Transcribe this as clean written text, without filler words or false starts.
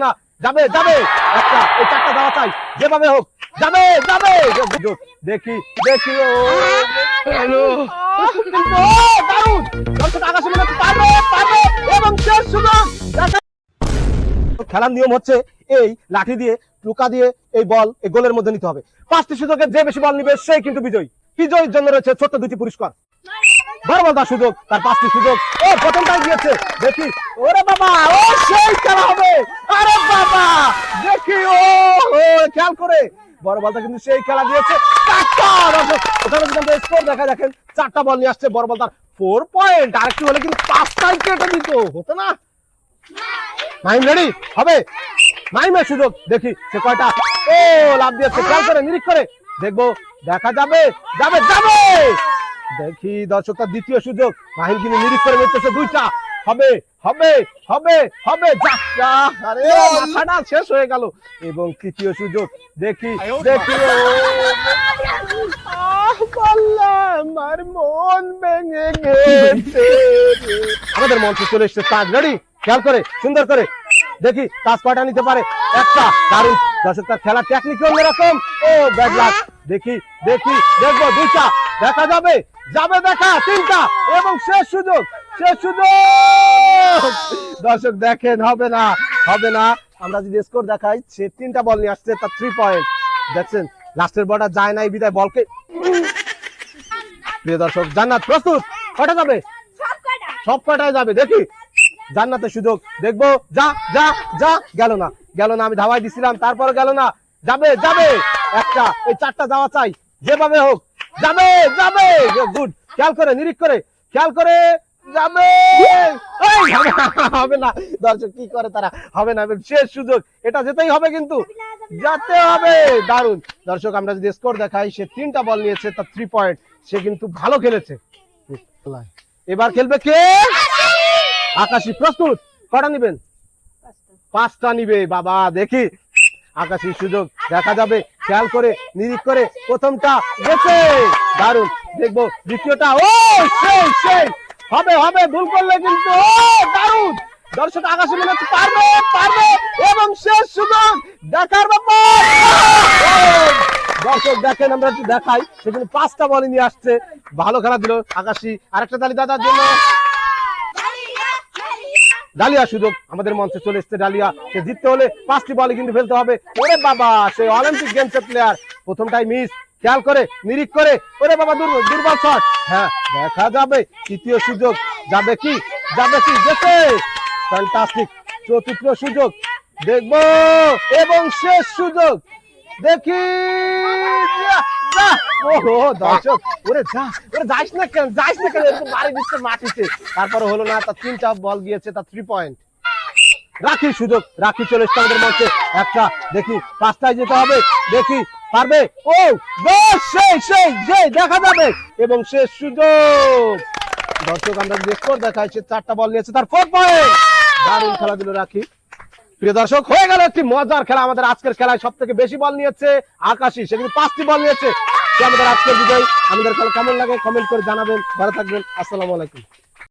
না, যাবে যাবে একটা, এই চারটা দেওয়া চাই যেভাবে হোক, যাবে যাবে। দেখি দেখি ও হ্যালো কিন্তু দারুণ, দর্শক আকাশে মনে হচ্ছে পারবে পারবে এবং শেষ সুযোগ। খেলার নিয়ম হচ্ছে এই লাঠি দিয়ে টোকা দিয়ে এই বল এই গোলের মধ্যে নিতে হবে। 5টি সুযোগে যে বেশি বল নিবে সেই কিন্তু বিজয়ী। বিজয়ীর জন্য রয়েছে ছোট্ট 2টি পুরস্কার। বড় সুযোগ, তার 5টি সুযোগ, ও প্রথমটাই গিয়েছে, দেখি ওরে বাবা, ও সেই খেলা হবে, আরে বাবা দেখি ও খেয়াল করে বড় বলটা কিন্তু সেই খেলা দিয়েছে। ওখানে যদি আমরা স্কোর দেখা দেখেন 4টা বল নিয়ে আসছে বড় বল, তার 4 পয়েন্ট, আরেকটু হলে কিন্তু 5টাই কেটে দিত, হতো না? মাহিম রেডি হবে, মাহিমের সুযোগ, দেখি সে কয়টা ও লাভ দিয়েছে, খেয়াল করে নিরিখ করে দেখবো, দেখা যাবে যাবে যাবে। দেখি দর্শক তার 2য় সুযোগ, মাহিম কিন্তু নিরিখ করে নিতেছে, 2টা হবে হবে হবে হবে, যা আরে মাথাটা শেষ হয়ে গেল। এবং 3য় সুযোগ, দেখি দেখি আমার মন ভেঙে গেছে। আমাদের মঞ্চে চলে এসছে তাজ, রেডি, খেয়াল করে সুন্দর করে দেখি তাজ কয়টা নিতে পারে, একটা, দারুণ। দর্শক তার খেলার টেকনিক অন্যরকম, ও ব্যাড লাক, দেখি দেখি দেখবো, 2টা দেখা যাবে যাবে, দেখা 3টা এবং শেষ সুযোগ শেষ সুযোগ। দর্শক দেখেন হবে না হবে না, আমরা যদি স্কোর দেখাই, সে 3টা বল নিয়ে আসছে, তার 3 পয়েন্ট। দেখছেন লাস্টের বলটা যায় নাই বিদায় বলকে। প্রিয় দর্শক জান্নাত প্রস্তুত, কয়টা যাবে? সব কয়টায় যাবে, দেখি জান্নাতের সুযোগ, দেখবো, যা যা যা, গেল না গেল না, আমি ধাওয়াই দিছিলাম তারপর গেল না, যাবে যাবে একটা, এই 4টা যাওয়া চাই যেভাবে হোক, যাবে যাবে, গুড, খেয়াল করে নিরিখ করে খেয়াল করে, যাবে হবে না। দর্শক কি করে তারা, হবে না, শেষ সুযোগ, এটা যেতেই হবে, কিন্তু যেতে হবে, দারুণ। দর্শক আমরা যদি স্কোর দেখাই, সে 3টা বল নিয়েছে, তার 3 পয়েন্ট, সে কিন্তু ভালো খেলেছে। এবার খেলবে কে? আকাশী প্রস্তুত, কটা নিবেন? 5টা নিবে বাবা, দেখি আকাশীর সুযোগ, দেখা যাবে, খেয়াল করে নিরিখ করে, প্রথমটা গেছে, দারুণ, দেখবো 2য়টা, ও সেই সেই হবে হবে, ভুল করলে কিন্তু দারুণ। দর্শক আকাশে মনে হচ্ছে পারবে পারবে এবং শেষ সুযোগ দেখার ব্যাপার। দর্শক দেখেন, আমরা একটু দেখাই, সেখানে 5টা বল নিয়ে আসছে, ভালো খেলা দিল আকাশী। আরেকটা তালি দাদার জন্য। ডালিয়া সুযোগ, আমাদের মঞ্চে চলে এসছে ডালিয়া, সে জিততে হলে 5টি বলে কিন্তু ফেলতে হবে। ওরে বাবা, সে অলিম্পিক গেমসের প্লেয়ার, প্রথমটাই মিস, খেয়াল করে নিরিখ করে, ওরে বাবা দুর্বল শট, হ্যাঁ দেখা যাবে। 3য় সুযোগ, যাবে কি যাবে কি, গেছে, ফ্যান্টাস্টিক। 4র্থ সুযোগ, দেখবো এবং শেষ সুযোগ, দেখি, ওহো দর্শক, ওরে যা, ওরে যাইস না কেন এরকম বাড়ি দিচ্ছে মাটিতে, তারপরে হলো না, তার 3টা বল গিয়েছে, তার 3 পয়েন্ট। রাখি সুযোগ, রাখি চলে এসছে আমাদের মঞ্চে, একটা, দেখি 5টায় যেতে হবে, দেখি পারবে, ও সেই সেই সেই, দেখা যাবে এবং শেষ সুযোগ। দর্শক আমরা যে স্কোর দেখাই, সে 4টা বল নিয়েছে, তার 4 পয়েন্ট, দারুণ খেলা দিল রাখি। প্রিয় দর্শক, হয়ে গেল একটি মজার খেলা। আমাদের আজকের খেলায় সব থেকে বেশি বল নিয়েছে আকাশী, সে কিন্তু 5টি বল নিয়েছে, সে আমাদের আজকের বিজয়। আমাদের খেলা কেমন লাগে কমেন্ট করে জানাবেন, ভালো থাকবেন, আসসালামু আলাইকুম।